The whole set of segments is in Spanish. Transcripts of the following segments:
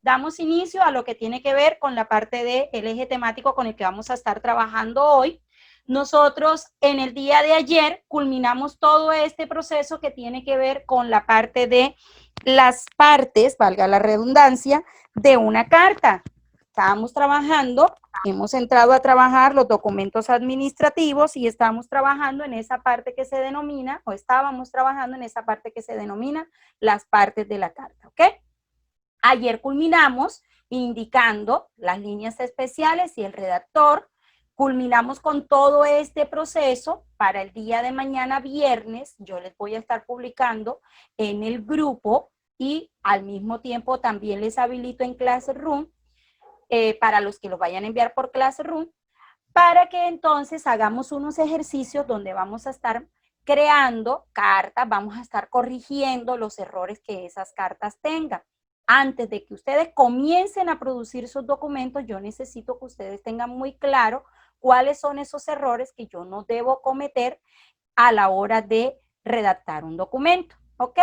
damos inicio a lo que tiene que ver con la parte del eje temático con el que vamos a estar trabajando hoy. Nosotros en el día de ayer culminamos todo este proceso que tiene que ver con la parte de las partes, valga la redundancia, de una carta. Estábamos trabajando, hemos entrado a trabajar los documentos administrativos y estamos trabajando en esa parte que se denomina, o estábamos trabajando en esa parte que se denomina las partes de la carta, ¿ok? Ayer culminamos indicando las líneas especiales y el redactor. Culminamos con todo este proceso. Para el día de mañana viernes yo les voy a estar publicando en el grupo y al mismo tiempo también les habilito en Classroom para los que lo vayan a enviar por Classroom, para que entonces hagamos unos ejercicios donde vamos a estar creando cartas, vamos a estar corrigiendo los errores que esas cartas tengan. Antes de que ustedes comiencen a producir sus documentos, yo necesito que ustedes tengan muy claro cuáles son esos errores que yo no debo cometer a la hora de redactar un documento, ¿ok?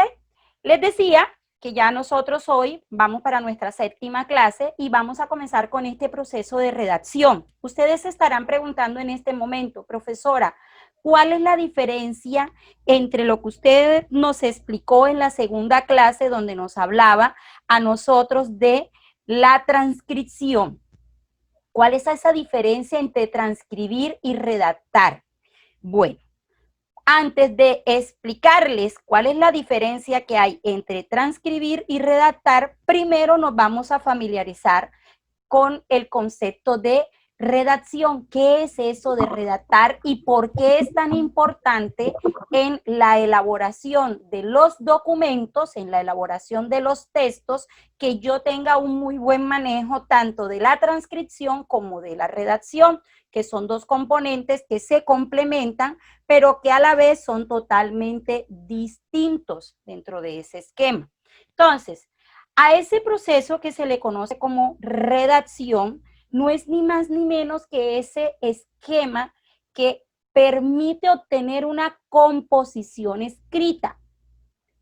Les decía que ya nosotros hoy vamos para nuestra séptima clase y vamos a comenzar con este proceso de redacción. Ustedes se estarán preguntando en este momento, profesora, ¿cuál es la diferencia entre lo que usted nos explicó en la segunda clase donde nos hablaba a nosotros de la transcripción? ¿Cuál es esa diferencia entre transcribir y redactar? Bueno, antes de explicarles cuál es la diferencia que hay entre transcribir y redactar, primero nos vamos a familiarizar con el concepto de redacción. ¿Qué es eso de redactar y por qué es tan importante en la elaboración de los documentos, en la elaboración de los textos, que yo tenga un muy buen manejo tanto de la transcripción como de la redacción, que son dos componentes que se complementan, pero que a la vez son totalmente distintos dentro de ese esquema? Entonces, a ese proceso que se le conoce como redacción, no es ni más ni menos que ese esquema que permite obtener una composición escrita.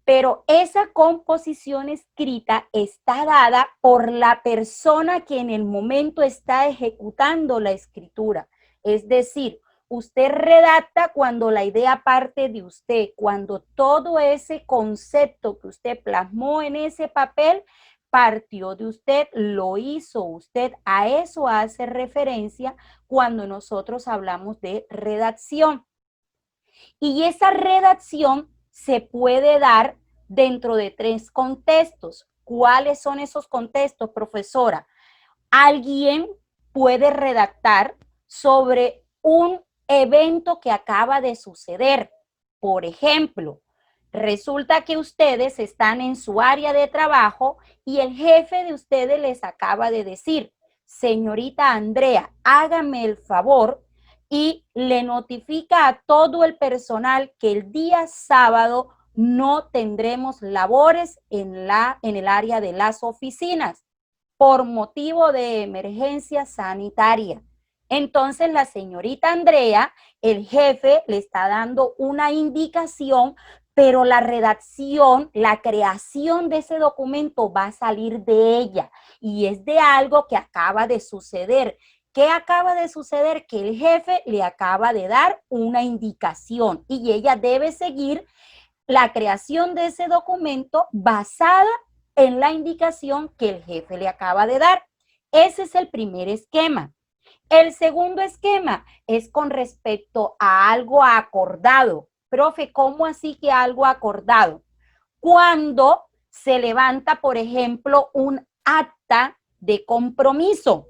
Pero esa composición escrita está dada por la persona que en el momento está ejecutando la escritura. Es decir, usted redacta cuando la idea parte de usted, cuando todo ese concepto que usted plasmó en ese papel partió de usted, lo hizo usted. A eso hace referencia cuando nosotros hablamos de redacción. Y esa redacción se puede dar dentro de tres contextos. ¿Cuáles son esos contextos, profesora? Alguien puede redactar sobre un evento que acaba de suceder. Por ejemplo, resulta que ustedes están en su área de trabajo y el jefe de ustedes les acaba de decir, señorita Andrea, hágame el favor y le notifica a todo el personal que el día sábado no tendremos labores en el área de las oficinas por motivo de emergencia sanitaria. Entonces la señorita Andrea, el jefe, le está dando una indicación, pero la redacción, la creación de ese documento va a salir de ella y es de algo que acaba de suceder. ¿Qué acaba de suceder? Que el jefe le acaba de dar una indicación y ella debe seguir la creación de ese documento basada en la indicación que el jefe le acaba de dar. Ese es el primer esquema. El segundo esquema es con respecto a algo acordado. Profe, ¿cómo así que algo acordado? Cuando se levanta, por ejemplo, un acta de compromiso.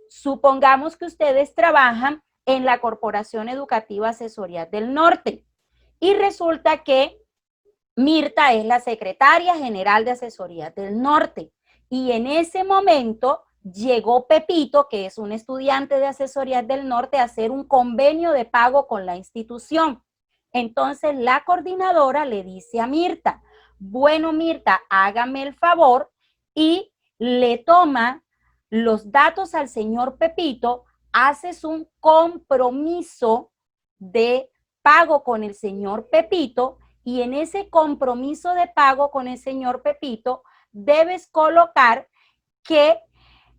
Supongamos que ustedes trabajan en la Corporación Educativa Asesorías del Norte y resulta que Mirta es la secretaria general de Asesorías del Norte y en ese momento llegó Pepito, que es un estudiante de Asesorías del Norte, a hacer un convenio de pago con la institución. Entonces la coordinadora le dice a Mirta, bueno Mirta, hágame el favor y le toma los datos al señor Pepito, haces un compromiso de pago con el señor Pepito y en ese compromiso de pago con el señor Pepito debes colocar que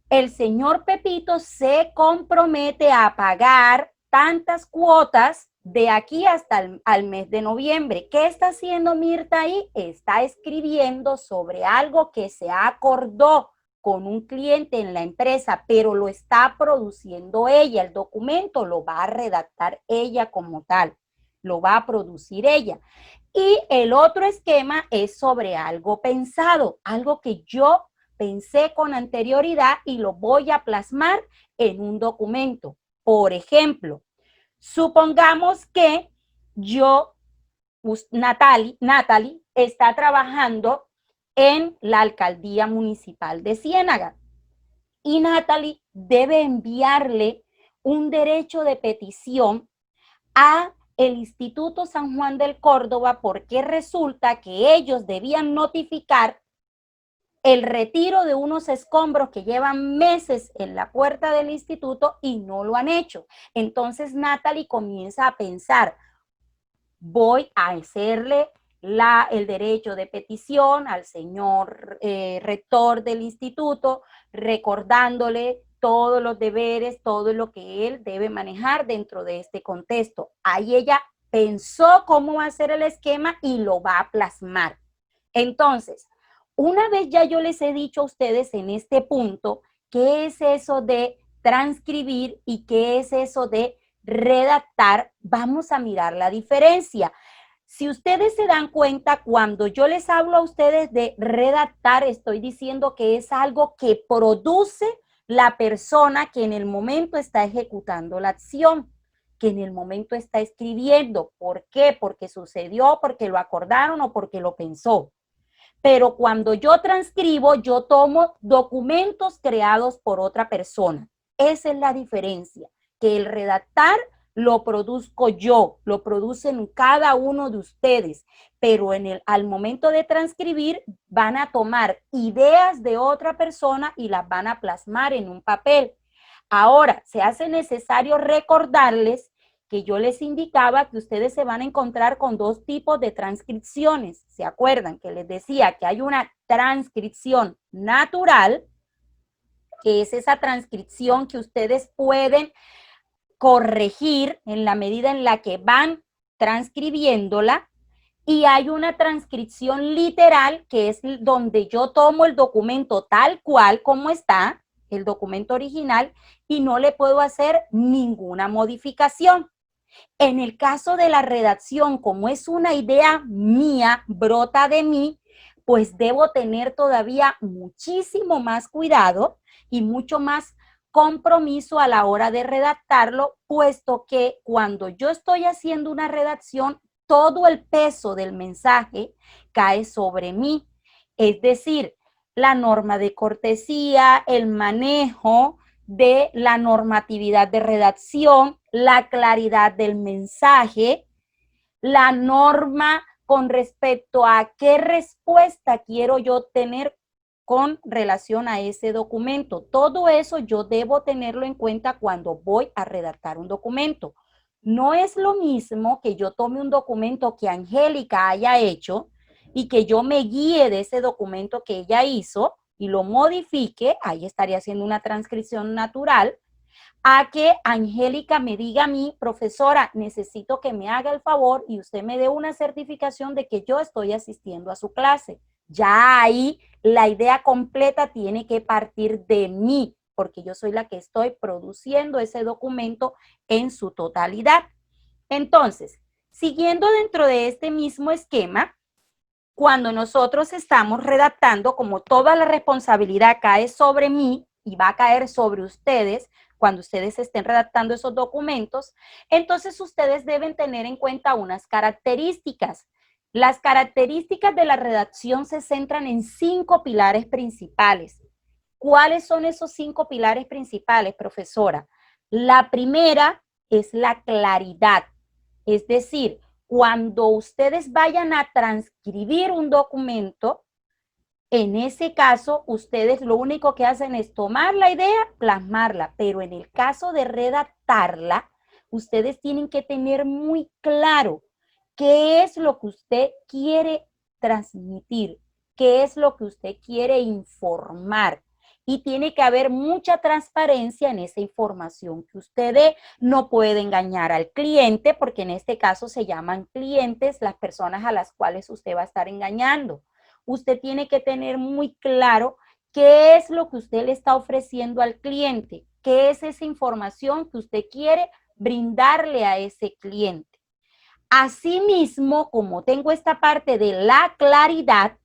el señor Pepito se compromete a pagar tantas cuotas de aquí hasta al mes de noviembre. ¿Qué está haciendo Mirta ahí? Está escribiendo sobre algo que se acordó con un cliente en la empresa, pero lo está produciendo ella. El documento lo va a redactar ella como tal, lo va a producir ella. Y el otro esquema es sobre algo pensado, algo que yo pensé con anterioridad y lo voy a plasmar en un documento. Por ejemplo, supongamos que yo, Natalie, está trabajando en la alcaldía municipal de Ciénaga y Natalie debe enviarle un derecho de petición a el Instituto San Juan del Córdoba porque resulta que ellos debían notificar el retiro de unos escombros que llevan meses en la puerta del instituto y no lo han hecho. Entonces Natalie comienza a pensar, voy a hacerle el derecho de petición al señor rector del instituto, recordándole todos los deberes, todo lo que él debe manejar dentro de este contexto. Ahí ella pensó cómo va a ser el esquema y lo va a plasmar. Entonces, una vez ya yo les he dicho a ustedes en este punto qué es eso de transcribir y qué es eso de redactar, vamos a mirar la diferencia. Si ustedes se dan cuenta, cuando yo les hablo a ustedes de redactar, estoy diciendo que es algo que produce la persona que en el momento está ejecutando la acción, que en el momento está escribiendo. ¿Por qué? Porque sucedió, porque lo acordaron o porque lo pensó. Pero cuando yo transcribo, yo tomo documentos creados por otra persona. Esa es la diferencia, que el redactar lo produzco yo, lo producen cada uno de ustedes, pero al momento de transcribir van a tomar ideas de otra persona y las van a plasmar en un papel. Ahora, se hace necesario recordarles que yo les indicaba que ustedes se van a encontrar con dos tipos de transcripciones. ¿Se acuerdan que les decía que hay una transcripción natural, que es esa transcripción que ustedes pueden corregir en la medida en la que van transcribiéndola? Y hay una transcripción literal, que es donde yo tomo el documento tal cual como está, el documento original, y no le puedo hacer ninguna modificación. En el caso de la redacción, como es una idea mía, brota de mí, pues debo tener todavía muchísimo más cuidado y mucho más compromiso a la hora de redactarlo, puesto que cuando yo estoy haciendo una redacción, todo el peso del mensaje cae sobre mí. Es decir, la norma de cortesía, el manejo de la normatividad de redacción, la claridad del mensaje, la norma con respecto a qué respuesta quiero yo tener con relación a ese documento. Todo eso yo debo tenerlo en cuenta cuando voy a redactar un documento. No es lo mismo que yo tome un documento que Angélica haya hecho y que yo me guíe de ese documento que ella hizo y lo modifique, ahí estaría haciendo una transcripción natural, a que Angélica me diga a mí, profesora, necesito que me haga el favor y usted me dé una certificación de que yo estoy asistiendo a su clase. Ya ahí la idea completa tiene que partir de mí, porque yo soy la que estoy produciendo ese documento en su totalidad. Entonces, siguiendo dentro de este mismo esquema, cuando nosotros estamos redactando, como toda la responsabilidad cae sobre mí y va a caer sobre ustedes cuando ustedes estén redactando esos documentos, entonces ustedes deben tener en cuenta unas características. Las características de la redacción se centran en 5 pilares principales. ¿Cuáles son esos 5 pilares principales, profesora? La primera es la claridad, es decir, cuando ustedes vayan a transcribir un documento, en ese caso, ustedes lo único que hacen es tomar la idea, plasmarla, pero en el caso de redactarla, ustedes tienen que tener muy claro qué es lo que usted quiere transmitir, qué es lo que usted quiere informar. y tiene que haber mucha transparencia en esa información que usted dé. No puede engañar al cliente, porque en este caso se llaman clientes las personas a las cuales usted va a estar engañando. Usted tiene que tener muy claro qué es lo que usted le está ofreciendo al cliente, qué es esa información que usted quiere brindarle a ese cliente. Asimismo, como tengo esta parte de la claridad,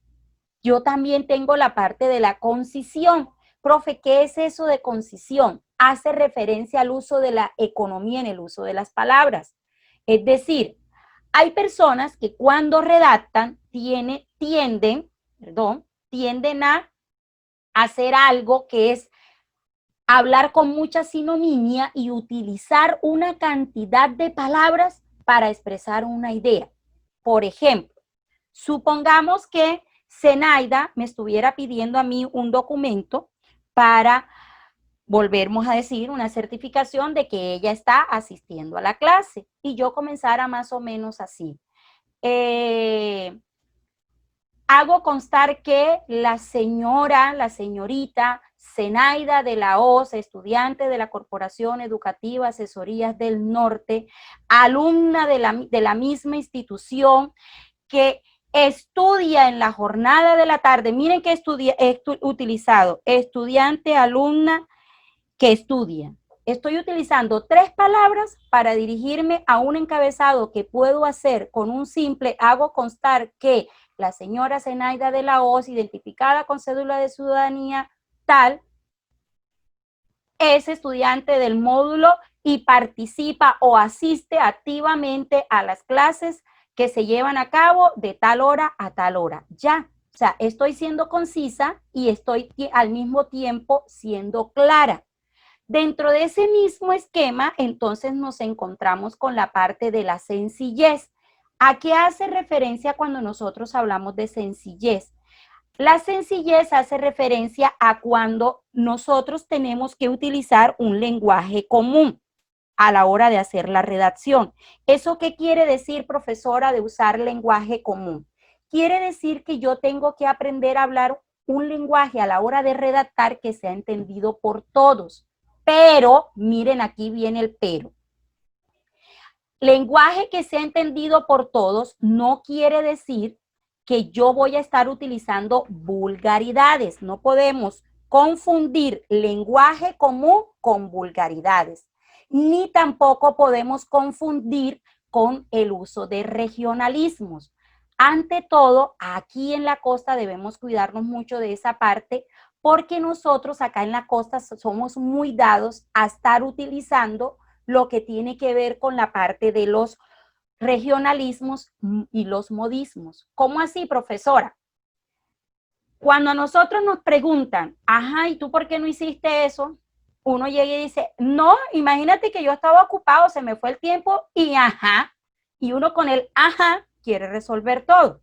yo también tengo la parte de la concisión. Profe, ¿qué es eso de concisión? Hace referencia al uso de la economía en el uso de las palabras. Es decir, hay personas que cuando redactan tienden a hacer algo que es hablar con mucha sinonimia y utilizar una cantidad de palabras para expresar una idea. Por ejemplo, supongamos que Zenaida me estuviera pidiendo a mí un documento para, volvemos a decir, una certificación de que ella está asistiendo a la clase, y yo comenzara más o menos así. Hago constar que la señorita Zenaida de la Hoz, estudiante de la Corporación Educativa Asesorías del Norte, alumna de la misma institución, que estudia en la jornada de la tarde. Miren que he utilizado estudiante, alumna que estudia. Estoy utilizando 3 palabras para dirigirme a un encabezado que puedo hacer con un simple hago constar que la señora Zenaida de la Hoz, identificada con cédula de ciudadanía tal, es estudiante del módulo y participa o asiste activamente a las clases que se llevan a cabo de tal hora a tal hora. Ya, o sea, estoy siendo concisa y estoy al mismo tiempo siendo clara. Dentro de ese mismo esquema, entonces nos encontramos con la parte de la sencillez. ¿A qué hace referencia cuando nosotros hablamos de sencillez? La sencillez hace referencia a cuando nosotros tenemos que utilizar un lenguaje común a la hora de hacer la redacción. ¿Eso qué quiere decir, profesora, de usar lenguaje común? Quiere decir que yo tengo que aprender a hablar un lenguaje a la hora de redactar que sea entendido por todos. Pero, miren, aquí viene el pero. Lenguaje que sea entendido por todos no quiere decir que yo voy a estar utilizando vulgaridades. No podemos confundir lenguaje común con vulgaridades, ni tampoco podemos confundir con el uso de regionalismos. Ante todo, aquí en la costa debemos cuidarnos mucho de esa parte, porque nosotros acá en la costa somos muy dados a estar utilizando lo que tiene que ver con la parte de los regionalismos y los modismos. ¿Cómo así, profesora? Cuando a nosotros nos preguntan, ajá, ¿y tú por qué no hiciste eso? Uno llega y dice, no, imagínate que yo estaba ocupado, se me fue el tiempo y ajá. Y uno con el ajá quiere resolver todo.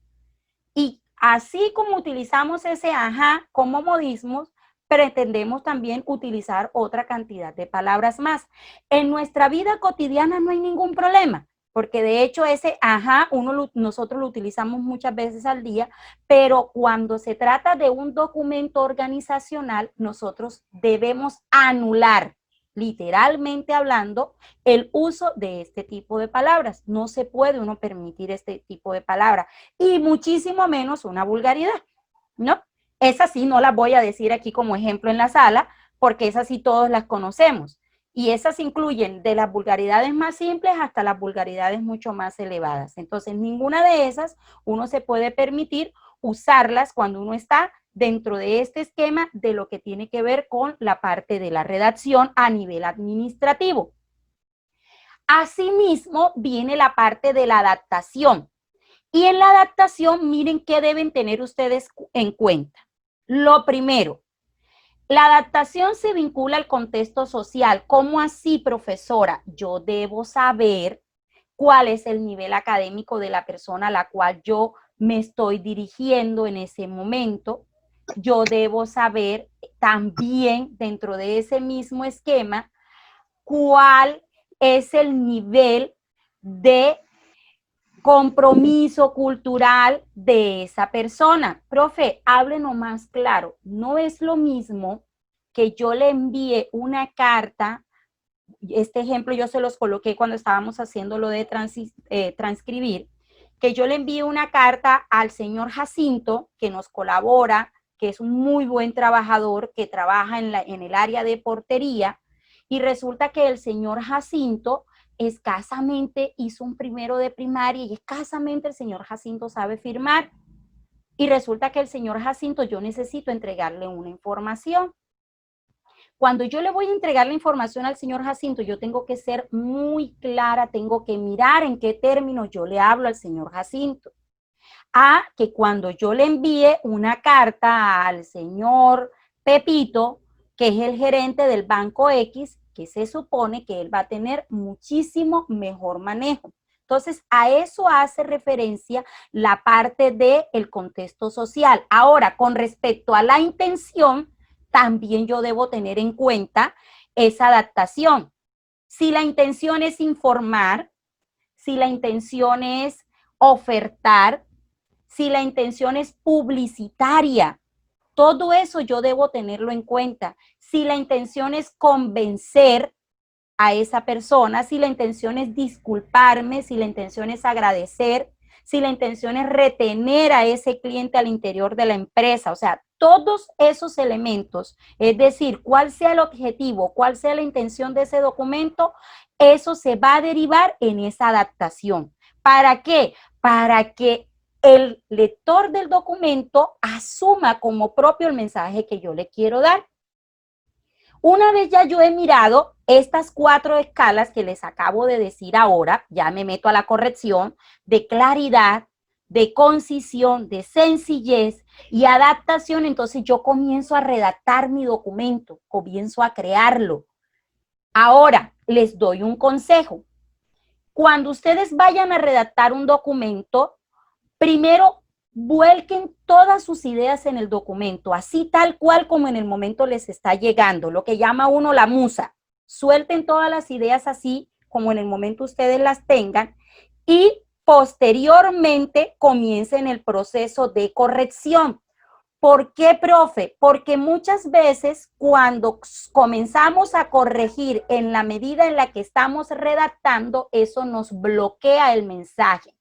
Y así como utilizamos ese ajá como modismos, pretendemos también utilizar otra cantidad de palabras más. En nuestra vida cotidiana no hay ningún problema, porque de hecho ese ajá nosotros lo utilizamos muchas veces al día, pero cuando se trata de un documento organizacional, nosotros debemos anular, literalmente hablando, el uso de este tipo de palabras. No se puede uno permitir este tipo de palabras, y muchísimo menos una vulgaridad, ¿no? Esas sí no las voy a decir aquí como ejemplo en la sala, porque esas sí todos las conocemos. Y esas incluyen de las vulgaridades más simples hasta las vulgaridades mucho más elevadas. Entonces, ninguna de esas uno se puede permitir usarlas cuando uno está dentro de este esquema de lo que tiene que ver con la parte de la redacción a nivel administrativo. Asimismo, viene la parte de la adaptación. Y en la adaptación, miren qué deben tener ustedes en cuenta. Lo primero, la adaptación se vincula al contexto social. ¿Cómo así, profesora? Yo debo saber cuál es el nivel académico de la persona a la cual yo me estoy dirigiendo en ese momento. Yo debo saber también, dentro de ese mismo esquema, cuál es el nivel de compromiso cultural de esa persona. Profe, háblenos más claro. No es lo mismo que yo le envíe una carta, este ejemplo yo se los coloqué cuando estábamos haciendo lo de transcribir, que yo le envíe una carta al señor Jacinto, que nos colabora, que es un muy buen trabajador, que trabaja en el área de portería, y resulta que el señor Jacinto escasamente hizo un primero de primaria y escasamente el señor Jacinto sabe firmar. Y resulta que el señor Jacinto, yo necesito entregarle una información. Cuando yo le voy a entregar la información al señor Jacinto, yo tengo que ser muy clara, tengo que mirar en qué términos yo le hablo al señor Jacinto. A que cuando yo le envíe una carta al señor Pepito, que es el gerente del Banco X, que se supone que él va a tener muchísimo mejor manejo. Entonces, a eso hace referencia la parte del contexto social. Ahora, con respecto a la intención, también yo debo tener en cuenta esa adaptación. Si la intención es informar, si la intención es ofertar, si la intención es publicitaria, todo eso yo debo tenerlo en cuenta. Si la intención es convencer a esa persona, si la intención es disculparme, si la intención es agradecer, si la intención es retener a ese cliente al interior de la empresa, o sea, todos esos elementos, es decir, cuál sea el objetivo, cuál sea la intención de ese documento, eso se va a derivar en esa adaptación. ¿Para qué? Para que el lector del documento asuma como propio el mensaje que yo le quiero dar. Una vez ya yo he mirado estas 4 escalas que les acabo de decir ahora, ya me meto a la corrección de claridad, de concisión, de sencillez y adaptación, entonces yo comienzo a redactar mi documento, comienzo a crearlo. Ahora, les doy un consejo. Cuando ustedes vayan a redactar un documento, primero vuelquen todas sus ideas en el documento, así tal cual como en el momento les está llegando, lo que llama uno la musa. Suelten todas las ideas así como en el momento ustedes las tengan y posteriormente comiencen el proceso de corrección. ¿Por qué, profe? Porque muchas veces cuando comenzamos a corregir en la medida en la que estamos redactando, eso nos bloquea el mensaje.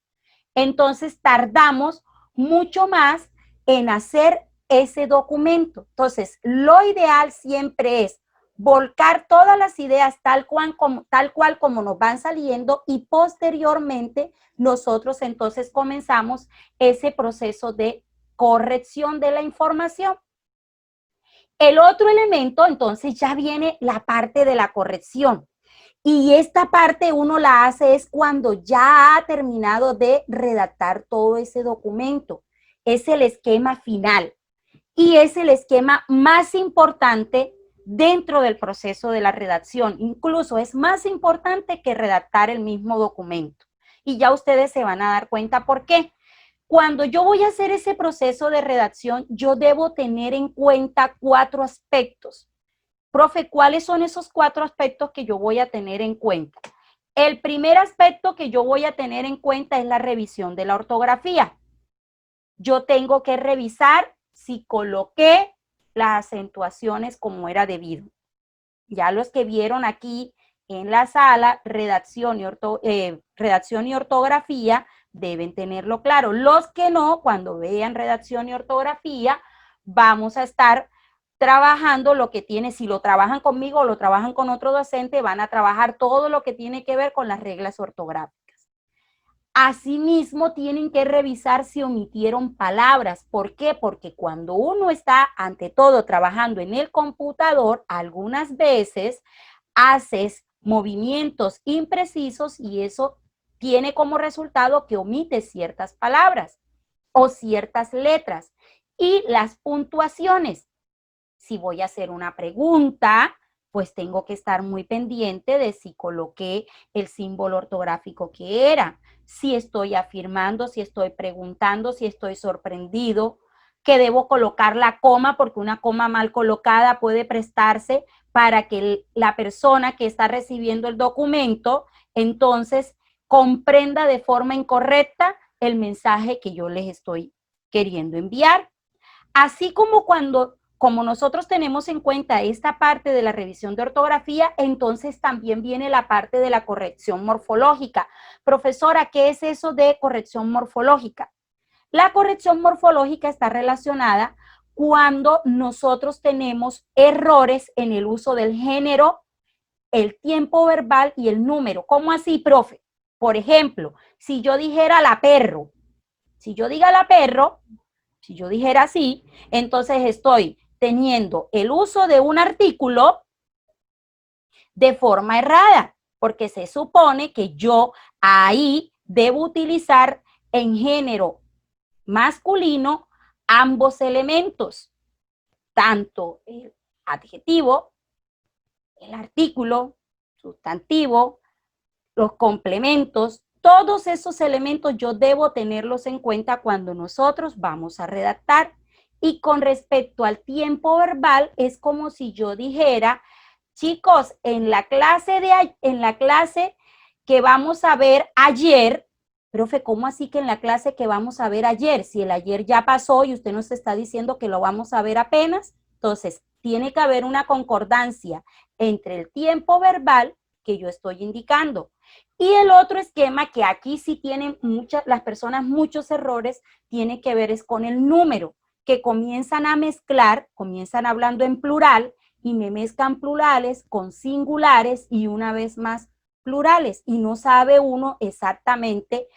Entonces tardamos mucho más en hacer ese documento. Entonces, lo ideal siempre es volcar todas las ideas tal cual como nos van saliendo y posteriormente nosotros entonces comenzamos ese proceso de corrección de la información. El otro elemento, entonces, ya viene la parte de la corrección. Y esta parte uno la hace es cuando ya ha terminado de redactar todo ese documento. Es el esquema final y es el esquema más importante dentro del proceso de la redacción. Incluso es más importante que redactar el mismo documento. Y ya ustedes se van a dar cuenta por qué. Cuando yo voy a hacer ese proceso de redacción, yo debo tener en cuenta 4 aspectos. Profe, ¿cuáles son esos 4 aspectos que yo voy a tener en cuenta? El primer aspecto que yo voy a tener en cuenta es la revisión de la ortografía. Yo tengo que revisar si coloqué las acentuaciones como era debido. Ya los que vieron aquí en la sala, redacción y ortografía, deben tenerlo claro. Los que no, cuando vean redacción y ortografía, vamos a estar trabajando lo que tiene, si lo trabajan conmigo o lo trabajan con otro docente, van a trabajar todo lo que tiene que ver con las reglas ortográficas. Asimismo, tienen que revisar si omitieron palabras. ¿Por qué? Porque cuando uno está, ante todo, trabajando en el computador, algunas veces haces movimientos imprecisos y eso tiene como resultado que omites ciertas palabras o ciertas letras. Y las puntuaciones. Si voy a hacer una pregunta, pues tengo que estar muy pendiente de si coloqué el símbolo ortográfico que era, si estoy afirmando, si estoy preguntando, si estoy sorprendido, que debo colocar la coma, porque una coma mal colocada puede prestarse para que la persona que está recibiendo el documento, entonces, comprenda de forma incorrecta el mensaje que yo les estoy queriendo enviar. Así como cuando como nosotros tenemos en cuenta esta parte de la revisión de ortografía, entonces también viene la parte de la corrección morfológica. Profesora, ¿qué es eso de corrección morfológica? La corrección morfológica está relacionada cuando nosotros tenemos errores en el uso del género, el tiempo verbal y el número. ¿Cómo así, profe? Por ejemplo, si yo dijera la perro, si yo diga la perro, si yo dijera así, entonces estoy teniendo el uso de un artículo de forma errada, porque se supone que yo ahí debo utilizar en género masculino ambos elementos, tanto el adjetivo, el artículo, sustantivo, los complementos, todos esos elementos yo debo tenerlos en cuenta cuando nosotros vamos a redactar. Y con respecto al tiempo verbal, es como si yo dijera, chicos, en la clase que vamos a ver ayer, profe, ¿cómo así que en la clase que vamos a ver ayer? Si el ayer ya pasó y usted nos está diciendo que lo vamos a ver apenas, entonces tiene que haber una concordancia entre el tiempo verbal que yo estoy indicando. Y el otro esquema que aquí sí tienen las personas muchos errores, tiene que ver es con el número, que comienzan a mezclar, comienzan hablando en plural y me mezclan plurales con singulares y una vez más plurales y no sabe uno exactamente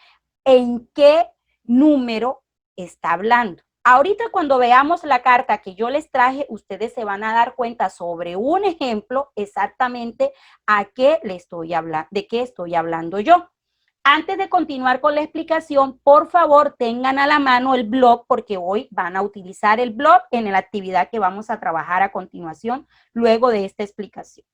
en qué número está hablando. Ahorita cuando veamos la carta que yo les traje, ustedes se van a dar cuenta sobre un ejemplo exactamente a qué le estoy hablando, de qué estoy hablando yo. Antes de continuar con la explicación, por favor, tengan a la mano el blog porque hoy van a utilizar el blog en la actividad que vamos a trabajar a continuación luego de esta explicación.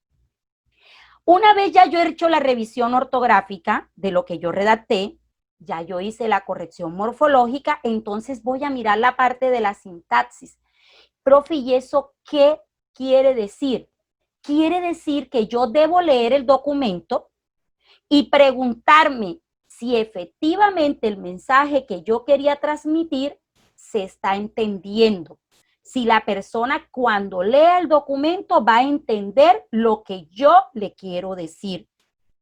Una vez ya yo he hecho la revisión ortográfica de lo que yo redacté, ya yo hice la corrección morfológica, entonces voy a mirar la parte de la sintaxis. Profe, ¿y eso qué quiere decir? Quiere decir que yo debo leer el documento y preguntarme si efectivamente el mensaje que yo quería transmitir se está entendiendo. Si la persona cuando lea el documento va a entender lo que yo le quiero decir.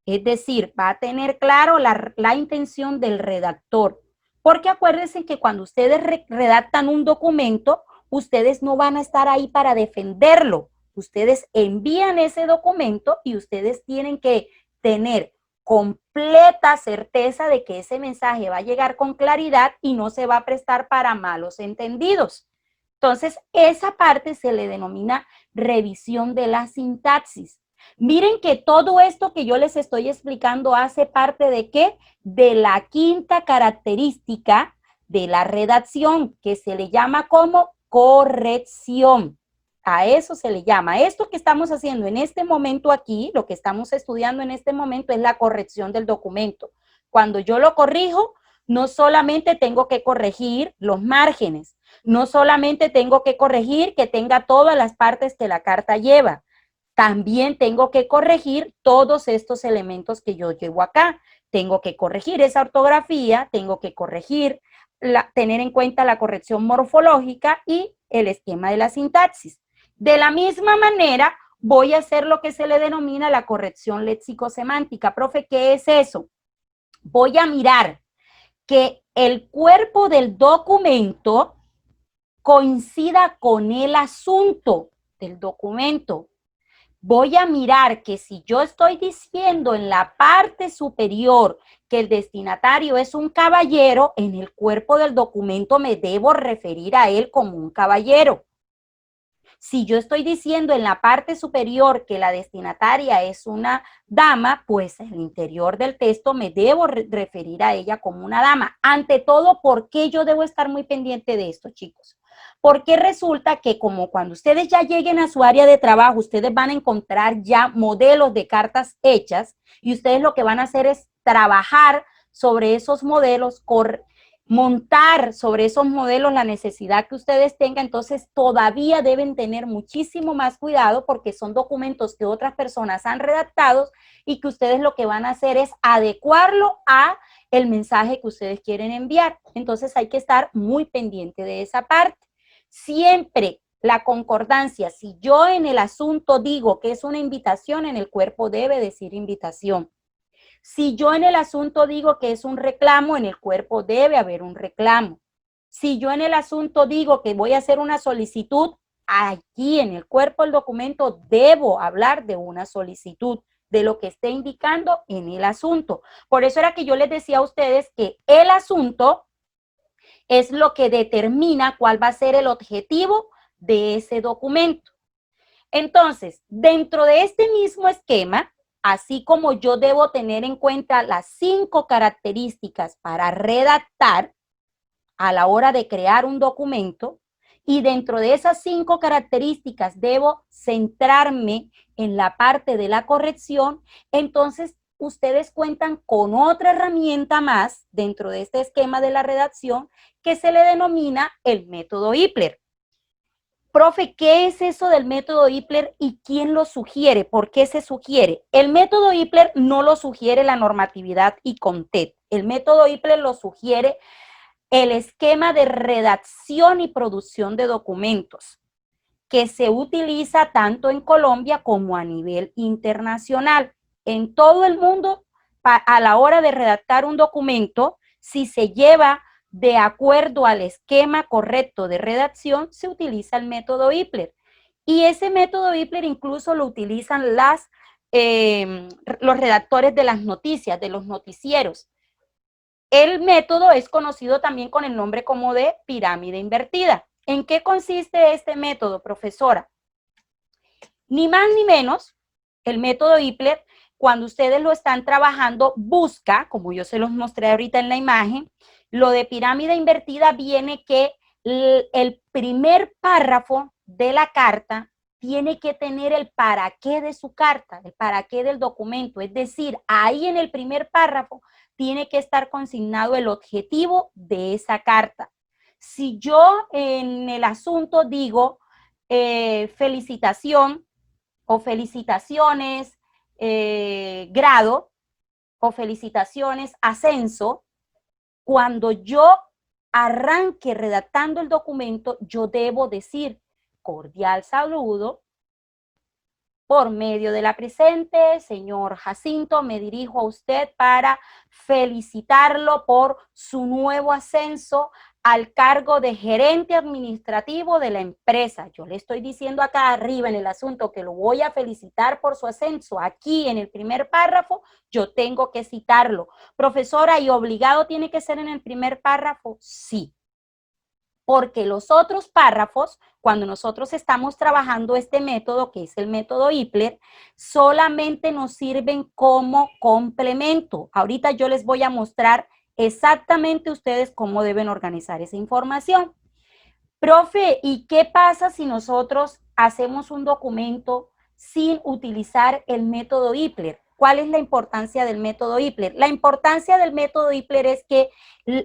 Es decir, va a tener claro la intención del redactor. Porque acuérdense que cuando ustedes redactan un documento, ustedes no van a estar ahí para defenderlo. Ustedes envían ese documento y ustedes tienen que tener completa certeza de que ese mensaje va a llegar con claridad y no se va a prestar para malos entendidos. Entonces, esa parte se le denomina revisión de la sintaxis. Miren que todo esto que yo les estoy explicando hace parte de ¿qué? De la quinta característica de la redacción, que se le llama como corrección. A eso se le llama. Esto que estamos haciendo en este momento aquí, lo que estamos estudiando en este momento es la corrección del documento. Cuando yo lo corrijo, no solamente tengo que corregir los márgenes, no solamente tengo que corregir que tenga todas las partes que la carta lleva, también tengo que corregir todos estos elementos que yo llevo acá. Tengo que corregir esa ortografía, tengo que corregir, tener en cuenta la corrección morfológica y el esquema de la sintaxis. De la misma manera, voy a hacer lo que se le denomina la corrección léxico-semántica. Profe, ¿qué es eso? Voy a mirar que el cuerpo del documento coincida con el asunto del documento. Voy a mirar que si yo estoy diciendo en la parte superior que el destinatario es un caballero, en el cuerpo del documento me debo referir a él como un caballero. Si yo estoy diciendo en la parte superior que la destinataria es una dama, pues en el interior del texto me debo referir a ella como una dama. Ante todo, ¿por qué yo debo estar muy pendiente de esto, chicos? Porque resulta que como cuando ustedes ya lleguen a su área de trabajo, ustedes van a encontrar ya modelos de cartas hechas y ustedes lo que van a hacer es trabajar sobre esos modelos, montar sobre esos modelos la necesidad que ustedes tengan. Entonces todavía deben tener muchísimo más cuidado porque son documentos que otras personas han redactado y que ustedes lo que van a hacer es adecuarlo a el mensaje que ustedes quieren enviar. Entonces hay que estar muy pendiente de esa parte. Siempre La concordancia, si yo en el asunto digo que es una invitación, en el cuerpo debe decir invitación. Si yo en el asunto digo que es un reclamo, en el cuerpo debe haber un reclamo. Si yo en el asunto digo que voy a hacer una solicitud, aquí en el cuerpo del documento debo hablar de una solicitud, de lo que esté indicando en el asunto. Por eso era que yo les decía a ustedes que el asunto es lo que determina cuál va a ser el objetivo de ese documento. Entonces, dentro de este mismo esquema, así como yo debo tener en cuenta las 5 características para redactar a la hora de crear un documento, y dentro de esas 5 características debo centrarme en la parte de la corrección, entonces ustedes cuentan con otra herramienta más dentro de este esquema de la redacción que se le denomina el método Ipler. Profe, ¿qué es eso del método Ipler y quién lo sugiere? ¿Por qué se sugiere? El método Ipler no lo sugiere la normatividad ICONTET. El método Ipler lo sugiere el esquema de redacción y producción de documentos que se utiliza tanto en Colombia como a nivel internacional. En todo el mundo, a la hora de redactar un documento, si se lleva de acuerdo al esquema correcto de redacción, se utiliza el método Ipler. Y ese método Ipler incluso lo utilizan los redactores de las noticias, de los noticieros. El método es conocido también con el nombre como de pirámide invertida. ¿En qué consiste este método, profesora? Ni más ni menos, el método Ipler, cuando ustedes lo están trabajando, busca, como yo se los mostré ahorita en la imagen, lo de pirámide invertida viene que el primer párrafo de la carta tiene que tener el para qué de su carta, el para qué del documento. Es decir, ahí en el primer párrafo tiene que estar consignado el objetivo de esa carta. Si yo en el asunto digo felicitación o felicitaciones grado o felicitaciones ascenso, cuando yo arranque redactando el documento, yo debo decir cordial saludo. Por medio de la presente, señor Jacinto, me dirijo a usted para felicitarlo por su nuevo ascenso al cargo de gerente administrativo de la empresa. Yo le estoy diciendo acá arriba en el asunto que lo voy a felicitar por su ascenso. Aquí en el primer párrafo yo tengo que citarlo. Profesora, ¿y obligado tiene que ser en el primer párrafo? Sí. Porque los otros párrafos, cuando nosotros estamos trabajando este método, que es el método Ipler, solamente nos sirven como complemento. Ahorita yo les voy a mostrar exactamente ustedes cómo deben organizar esa información. Profe, ¿y qué pasa si nosotros hacemos un documento sin utilizar el método Ipler? ¿Cuál es la importancia del método Ipler? La importancia del método Ipler es que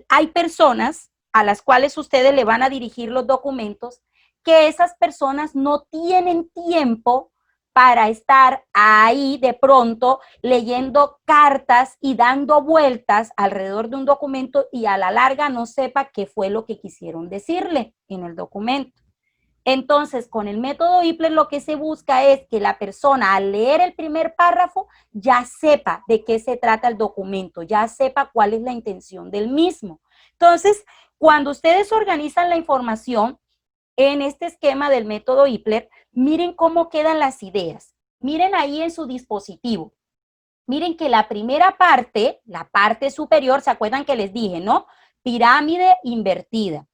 hay personas a las cuales ustedes le van a dirigir los documentos, que esas personas no tienen tiempo para estar ahí de pronto leyendo cartas y dando vueltas alrededor de un documento y a la larga no sepa qué fue lo que quisieron decirle en el documento. Entonces, con el método Ipler lo que se busca es que la persona al leer el primer párrafo ya sepa de qué se trata el documento, ya sepa cuál es la intención del mismo. Entonces, cuando ustedes organizan la información en este esquema del método Ipler, miren cómo quedan las ideas. Miren ahí en su dispositivo. Miren que la primera parte, la parte superior, ¿se acuerdan que les dije, no? Pirámide invertida.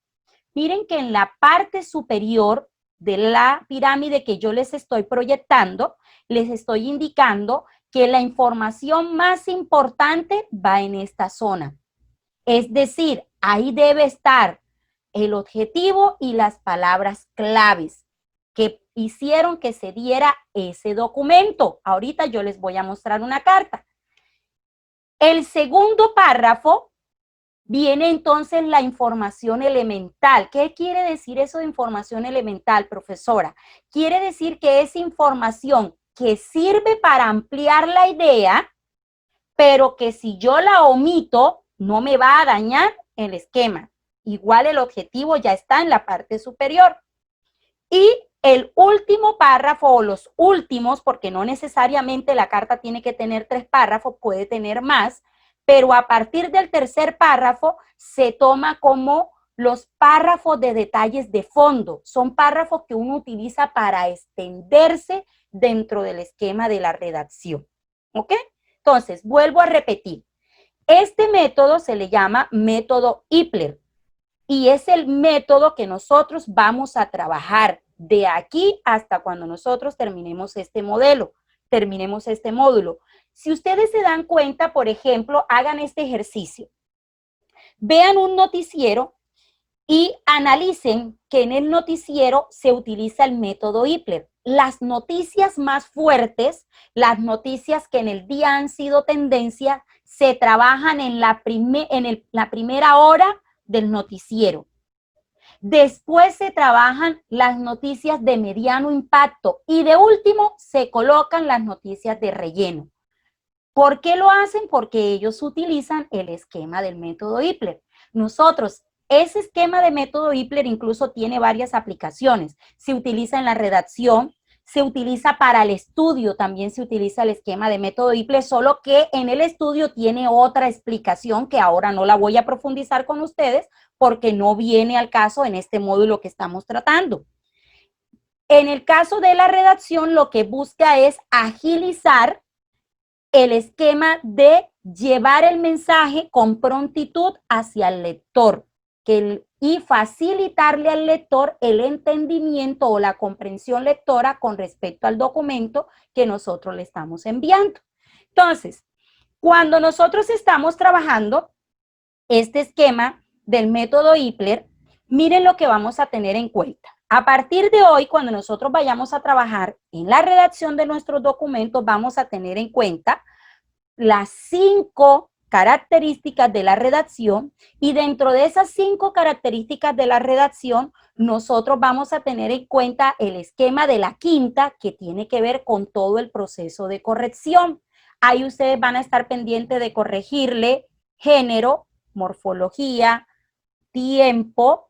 Miren que en la parte superior de la pirámide que yo les estoy proyectando, les estoy indicando que la información más importante va en esta zona. Es decir, ahí debe estar el objetivo y las palabras claves que hicieron que se diera ese documento. Ahorita yo les voy a mostrar una carta. El segundo párrafo viene entonces la información elemental. ¿Qué quiere decir eso de información elemental, profesora? Quiere decir que es información que sirve para ampliar la idea, pero que si yo la omito, no me va a dañar el esquema. Igual el objetivo ya está en la parte superior. Y el último párrafo o los últimos, porque no necesariamente la carta tiene que tener 3 párrafos, puede tener más, pero a partir del tercer párrafo se toma como los párrafos de detalles de fondo. Son párrafos que uno utiliza para extenderse dentro del esquema de la redacción. ¿Ok? Entonces, vuelvo a repetir. Este método se le llama método Ipler y es el método que nosotros vamos a trabajar de aquí hasta cuando nosotros terminemos este modelo, terminemos este módulo. Si ustedes se dan cuenta, por ejemplo, hagan este ejercicio. Vean un noticiero y analicen que en el noticiero se utiliza el método Ipler. Las noticias más fuertes, las noticias que en el día han sido tendencia, se trabajan en la primera hora del noticiero. Después se trabajan las noticias de mediano impacto y de último se colocan las noticias de relleno. ¿Por qué lo hacen? Porque ellos utilizan el esquema del método Ipler. Nosotros, ese esquema de método Ipler incluso tiene varias aplicaciones. Se utiliza en la redacción, se utiliza para el estudio, también se utiliza el esquema de método Ipler, solo que en el estudio tiene otra explicación que ahora no la voy a profundizar con ustedes porque no viene al caso en este módulo que estamos tratando. En el caso de la redacción, lo que busca es agilizar el esquema de llevar el mensaje con prontitud hacia el lector y facilitarle al lector el entendimiento o la comprensión lectora con respecto al documento que nosotros le estamos enviando. Entonces, cuando nosotros estamos trabajando este esquema del método Ipler, miren lo que vamos a tener en cuenta. A partir de hoy, cuando nosotros vayamos a trabajar en la redacción de nuestros documentos, vamos a tener en cuenta las 5 características de la redacción y dentro de esas 5 características de la redacción, nosotros vamos a tener en cuenta el esquema de la quinta que tiene que ver con todo el proceso de corrección. Ahí ustedes van a estar pendientes de corregirle género, morfología, tiempo,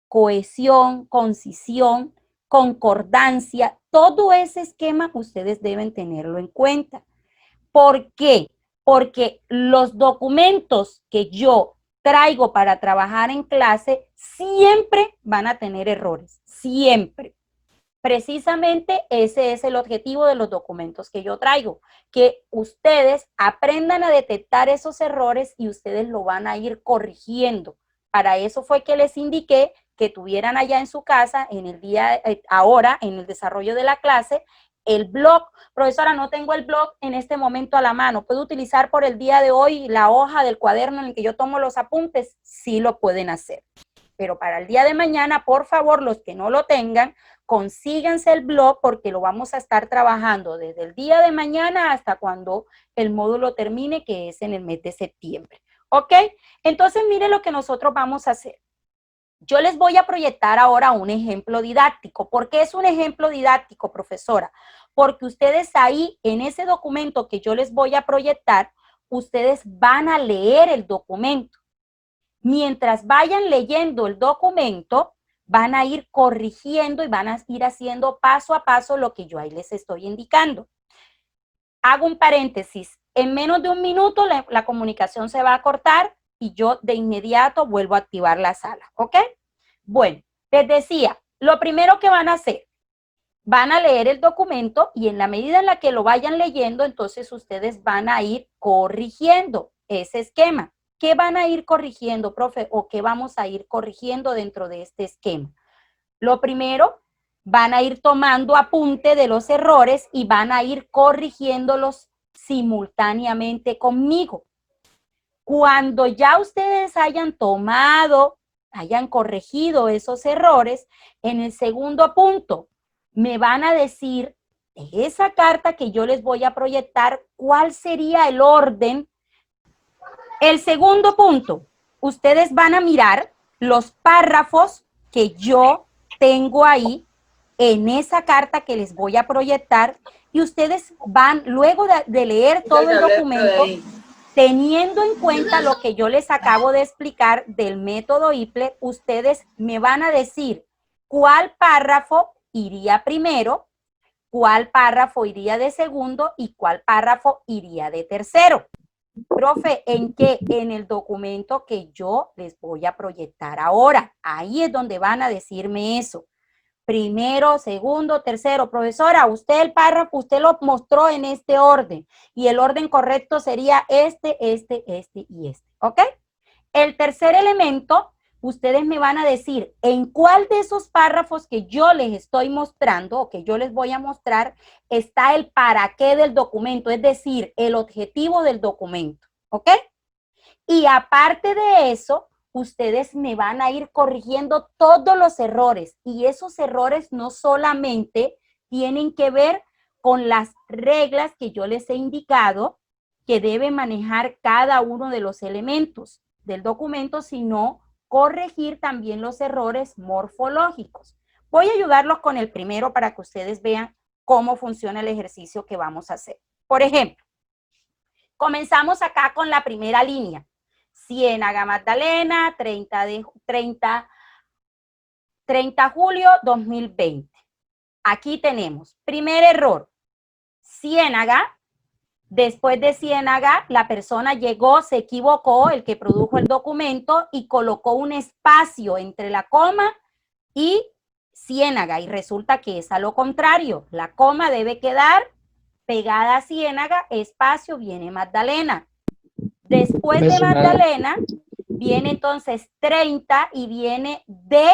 cohesión, concisión, concordancia, todo ese esquema ustedes deben tenerlo en cuenta. ¿Por qué? Porque los documentos que yo traigo para trabajar en clase siempre van a tener errores, siempre. Precisamente ese es el objetivo de los documentos que yo traigo, que ustedes aprendan a detectar esos errores y ustedes lo van a ir corrigiendo. Para eso fue que les indiqué que tuvieran allá en su casa, en el día, ahora, en el desarrollo de la clase, el blog. Profesora, no tengo el blog en este momento a la mano. ¿Puedo utilizar por el día de hoy la hoja del cuaderno en el que yo tomo los apuntes? Sí lo pueden hacer. Pero para el día de mañana, por favor, los que no lo tengan, consíganse el blog porque lo vamos a estar trabajando desde el día de mañana hasta cuando el módulo termine, que es en el mes de septiembre. ¿Ok? Entonces, mire lo que nosotros vamos a hacer. Yo les voy a proyectar ahora un ejemplo didáctico. ¿Por qué es un ejemplo didáctico, profesora? Porque ustedes ahí, en ese documento que yo les voy a proyectar, ustedes van a leer el documento. Mientras vayan leyendo el documento, van a ir corrigiendo y van a ir haciendo paso a paso lo que yo ahí les estoy indicando. Hago un paréntesis. En menos de un minuto la comunicación se va a cortar y yo de inmediato vuelvo a activar la sala, ¿ok? Bueno, les decía, lo primero que van a hacer, van a leer el documento y en la medida en la que lo vayan leyendo, entonces ustedes van a ir corrigiendo ese esquema. ¿Qué van a ir corrigiendo, profe? ¿O qué vamos a ir corrigiendo dentro de este esquema? Lo primero, van a ir tomando apunte de los errores y van a ir corrigiéndolos simultáneamente conmigo. Cuando ya ustedes hayan tomado, hayan corregido esos errores, en el segundo punto, me van a decir, de esa carta que yo les voy a proyectar, ¿cuál sería el orden? El segundo punto, ustedes van a mirar los párrafos que yo tengo ahí en esa carta que les voy a proyectar y ustedes van, luego de leer todo el documento, teniendo en cuenta lo que yo les acabo de explicar del método Ipler, ustedes me van a decir cuál párrafo iría primero, cuál párrafo iría de segundo y cuál párrafo iría de tercero. Profe, ¿en qué? En el documento que yo les voy a proyectar ahora. Ahí es donde van a decirme eso. Primero, segundo, tercero. Profesora, usted el párrafo, usted lo mostró en este orden y el orden correcto sería este y este. ¿Ok? El tercer elemento, ustedes me van a decir en cuál de esos párrafos que yo les estoy mostrando o que yo les voy a mostrar está el para qué del documento, es decir, el objetivo del documento. ¿Ok? Y aparte de eso, ustedes me van a ir corrigiendo todos los errores y esos errores no solamente tienen que ver con las reglas que yo les he indicado que debe manejar cada uno de los elementos del documento, sino corregir también los errores morfológicos. Voy a ayudarlos con el primero para que ustedes vean cómo funciona el ejercicio que vamos a hacer. Por ejemplo, comenzamos acá con la primera línea. Ciénaga Magdalena, 30 julio 2020. Aquí tenemos, primer error, Ciénaga. Después de Ciénaga, la persona llegó, se equivocó, el que produjo el documento, y colocó un espacio entre la coma y Ciénaga. Y resulta que es a lo contrario. La coma debe quedar pegada a Ciénaga, espacio, viene Magdalena. Después de Magdalena, viene entonces 30 y viene de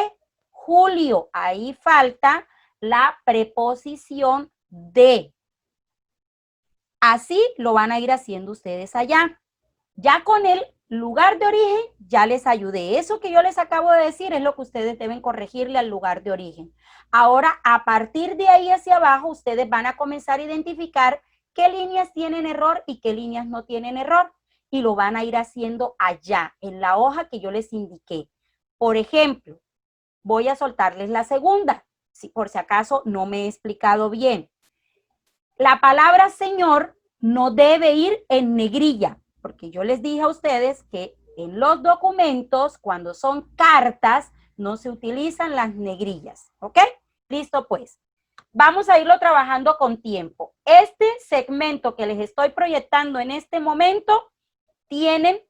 julio. Ahí falta la preposición de. Así lo van a ir haciendo ustedes allá. Ya con el lugar de origen, ya les ayudé. Eso que yo les acabo de decir es lo que ustedes deben corregirle al lugar de origen. Ahora, a partir de ahí hacia abajo, ustedes van a comenzar a identificar qué líneas tienen error y qué líneas no tienen error. Y lo van a ir haciendo allá, en la hoja que yo les indiqué. Por ejemplo, voy a soltarles la segunda, si por si acaso no me he explicado bien. La palabra señor no debe ir en negrilla, porque yo les dije a ustedes que en los documentos, cuando son cartas, no se utilizan las negrillas, ¿ok? Listo, pues. Vamos a irlo trabajando con tiempo. Este segmento que les estoy proyectando en este momento, tienen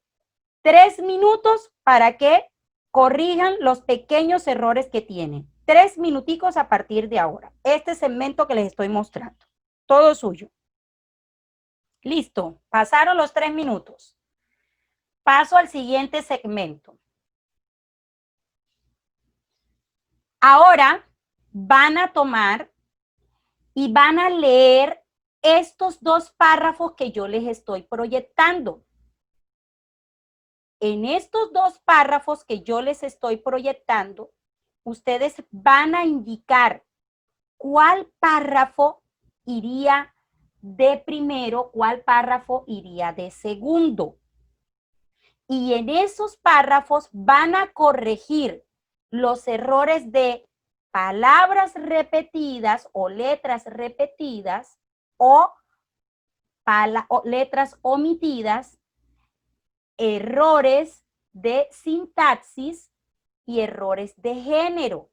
3 minutos para que corrijan los pequeños errores que tienen. 3 minuticos a partir de ahora. Este segmento que les estoy mostrando. Todo suyo. Listo, pasaron los 3 minutos. Paso al siguiente segmento. Ahora van a tomar y van a leer estos 2 párrafos que yo les estoy proyectando. En estos 2 párrafos que yo les estoy proyectando, ustedes van a indicar cuál párrafo iría de primero, cuál párrafo iría de segundo. Y en esos párrafos van a corregir los errores de palabras repetidas o letras repetidas o letras omitidas, errores de sintaxis y errores de género.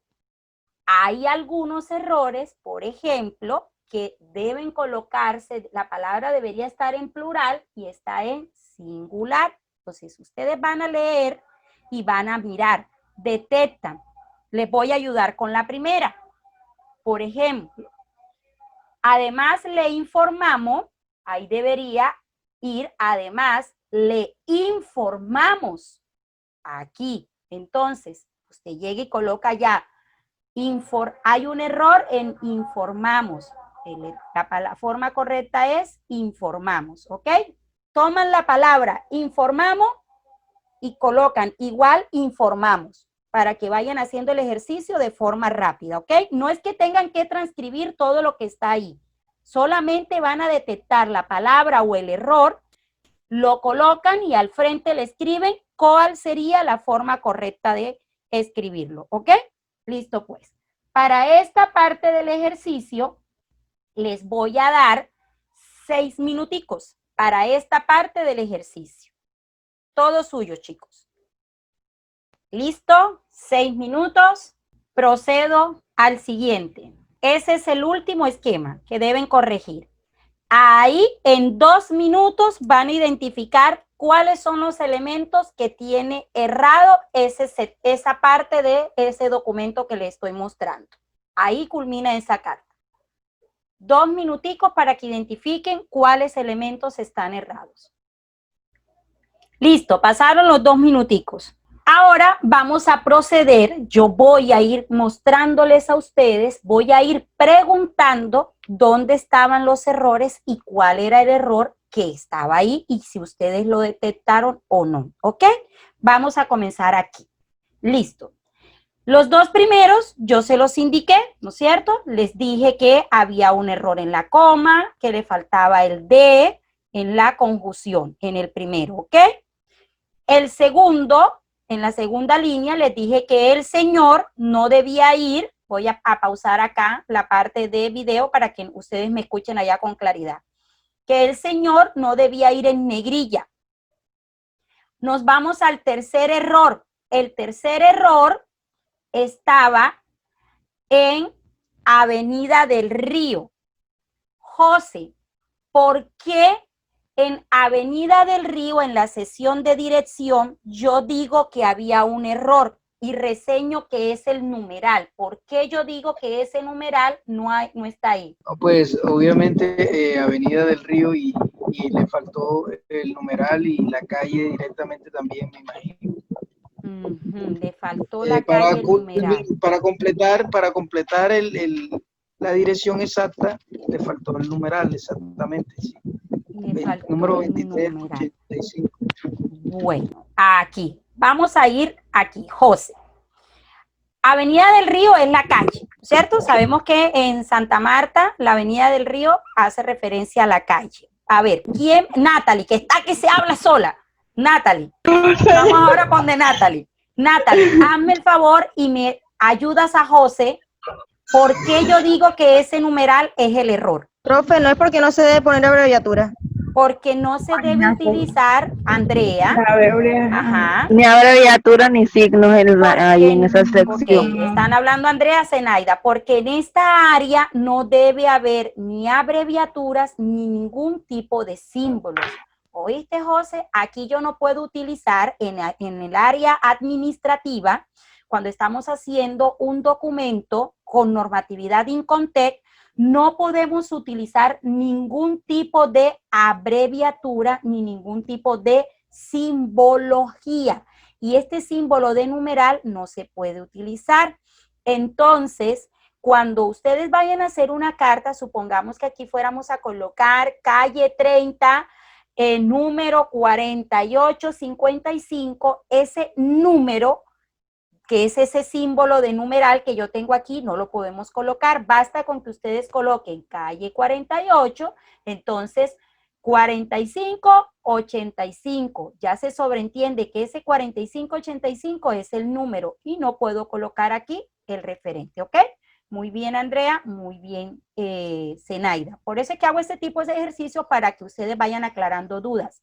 Hay algunos errores, por ejemplo, que deben colocarse, la palabra debería estar en plural y está en singular. Entonces, ustedes van a leer y van a mirar, detectan. Les voy a ayudar con la primera. Por ejemplo, además le informamos, ahí debería ir, además le informamos. Aquí, entonces, usted llega y coloca ya, hay un error en informamos. La forma correcta es informamos, ¿ok? Toman la palabra informamos y colocan igual informamos para que vayan haciendo el ejercicio de forma rápida, ¿ok? No es que tengan que transcribir todo lo que está ahí. Solamente van a detectar la palabra o el error, lo colocan y al frente le escriben cuál sería la forma correcta de escribirlo, ¿ok? Listo, pues. Para esta parte del ejercicio, les voy a dar 6 minuticos para esta parte del ejercicio. Todo suyo, chicos. ¿Listo? 6 minutos. Procedo al siguiente. Ese es el último esquema que deben corregir. Ahí en 2 minutos van a identificar cuáles son los elementos que tiene errado esa parte de ese documento que le estoy mostrando. Ahí culmina esa carta. 2 minuticos para que identifiquen cuáles elementos están errados. Listo, pasaron los 2 minuticos. Ahora vamos a proceder, yo voy a ir mostrándoles a ustedes, voy a ir preguntando dónde estaban los errores y cuál era el error que estaba ahí y si ustedes lo detectaron o no, ¿ok? Vamos a comenzar aquí. Listo. Los 2 primeros yo se los indiqué, ¿no es cierto? Les dije que había un error en la coma, que le faltaba el D en la conjunción, en el primero, ¿ok? El segundo, en la segunda línea, les dije que el señor no debía ir, voy a pausar acá la parte de video para que ustedes me escuchen allá con claridad, que el señor no debía ir en negrilla. Nos vamos al tercer error. El tercer error estaba en Avenida del Río. José, ¿por qué en Avenida del Río, en la sesión de dirección, yo digo que había un error y reseño que es el numeral? ¿Por qué yo digo que ese numeral no está ahí? Pues obviamente Avenida del Río y le faltó el numeral y la calle directamente también, me imagino. Le faltó la calle, el numeral. Para completar la dirección exacta, le faltó el numeral exactamente, sí. Le El faltó número el numeral. 2385. Bueno, aquí. Vamos a ir aquí, José. Avenida del Río es la calle, ¿cierto? Sabemos que en Santa Marta la Avenida del Río hace referencia a la calle. A ver, ¿quién? Natalie, que está que se habla sola. Natalie. Vamos ahora con de Natalie. Natalie, hazme el favor y me ayudas a José. ¿Por qué yo digo que ese numeral es el error? Profe, no es porque no se debe poner abreviatura. Porque no se debe utilizar, Andrea. Ajá. Ni abreviatura ni signos ahí en esa sección. Ok, están hablando Andrea, Zenaida, porque en esta área no debe haber ni abreviaturas ni ningún tipo de símbolos. ¿Oíste, José? Aquí yo no puedo utilizar en el área administrativa, cuando estamos haciendo un documento con normatividad Incontec, no podemos utilizar ningún tipo de abreviatura ni ningún tipo de simbología. Y este símbolo de numeral no se puede utilizar. Entonces, cuando ustedes vayan a hacer una carta, supongamos que aquí fuéramos a colocar calle 30, número 4855, ese número, que es ese símbolo de numeral que yo tengo aquí, no lo podemos colocar. Basta con que ustedes coloquen calle 48, entonces 4585. Ya se sobreentiende que ese 4585 es el número y no puedo colocar aquí el referente, ¿ok? Muy bien, Andrea, muy bien, Zenaida. Por eso es que hago este tipo de ejercicio para que ustedes vayan aclarando dudas.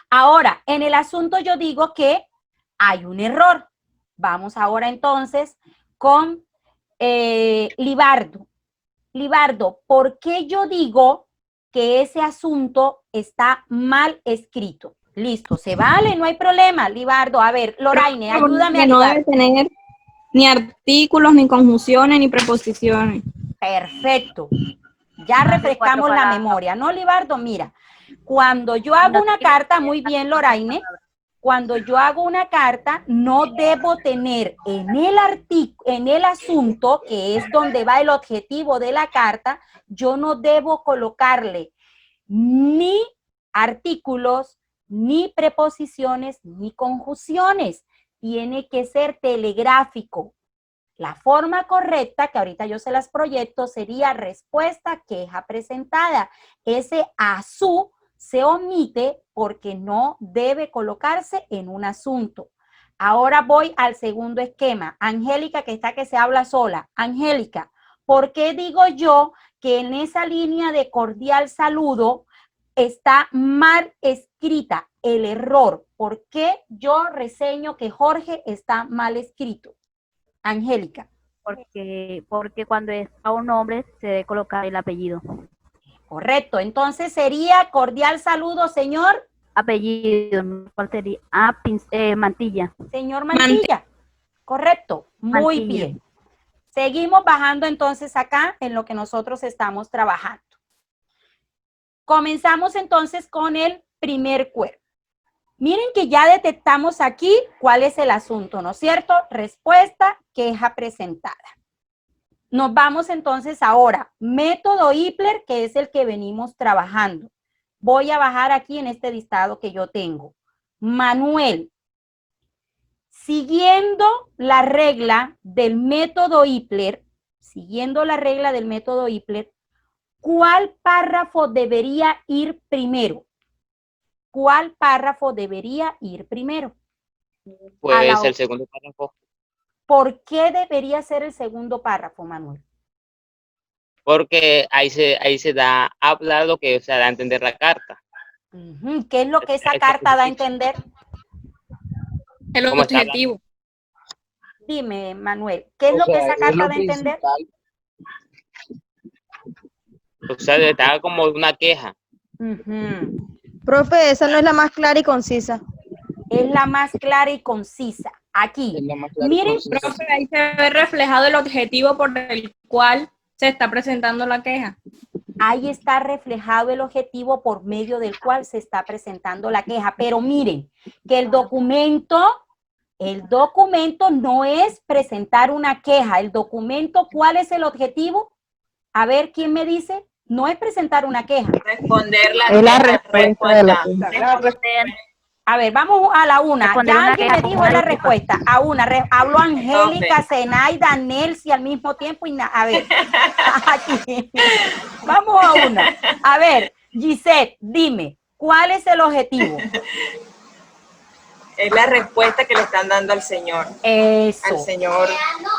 Ahora, en el asunto yo digo que hay un error. Vamos ahora entonces con Libardo. Libardo, ¿por qué yo digo que ese asunto está mal escrito? Listo, se vale, no hay problema, Libardo. A ver, Loraine, ayúdame a no Libardo. debe tener ni artículos, ni conjunciones, ni preposiciones. Perfecto. Ya refrescamos la memoria, ¿no, Libardo? Mira, cuando yo hago una carta, muy bien, Loraine, cuando yo hago una carta, no debo tener en el asunto, que es donde va el objetivo de la carta, yo no debo colocarle ni artículos, ni preposiciones, ni conjunciones. Tiene que ser telegráfico. La forma correcta, que ahorita yo se las proyecto, sería respuesta, queja presentada. Ese azul se omite porque no debe colocarse en un asunto. Ahora voy al segundo esquema. Angélica, que está que se habla sola. Angélica, ¿por qué digo yo que en esa línea de cordial saludo está mal escrita el error? ¿Por qué yo reseño que Jorge está mal escrito? Angélica. porque cuando es a un nombre se debe colocar el apellido. Correcto. Entonces sería cordial saludo, señor. Apellido, ¿cuál sería? Mantilla. Señor Mantilla. Correcto. Muy Mantilla. bien. Seguimos bajando entonces acá en lo que nosotros estamos trabajando. Comenzamos entonces con el primer cuerpo. Miren que ya detectamos aquí cuál es el asunto, ¿no es cierto? Respuesta, queja presentada. Nos vamos entonces ahora, método Ipler, que es el que venimos trabajando. Voy a bajar aquí en este listado que yo tengo. Manuel, siguiendo la regla del método Ipler, ¿cuál párrafo debería ir primero? ¿Cuál párrafo debería ir primero? Pues el segundo párrafo. ¿Por qué debería ser el segundo párrafo, Manuel? Porque ahí se da a hablar lo que se da a entender la carta. ¿Qué es lo que esa carta da a entender? El ¿Cómo está objetivo. Dime, Manuel, ¿qué es lo que esa carta da a entender? O sea, está como una queja. Profe, esa no es la más clara y concisa. Es la más clara y concisa. Aquí. Miren, Profe, ahí se ve reflejado el objetivo por el cual se está presentando la queja. ahí está reflejado el objetivo por medio del cual se está presentando la queja. Pero miren, que el documento no es presentar una queja. El documento, ¿cuál es el objetivo? A ver, ¿quién me dice? No es presentar una queja. Responder la Es la queja, respuesta de la queja. A ver, vamos a la una. Responder Ya una alguien queja me con dijo una la disculpa. respuesta. A una. Hablo Angélica, Ok. Zenaida, Nelsi al mismo tiempo. A ver, aquí. Vamos a una. A ver, Gisette, dime, ¿cuál es el objetivo? Es la respuesta que le están dando al señor Eso.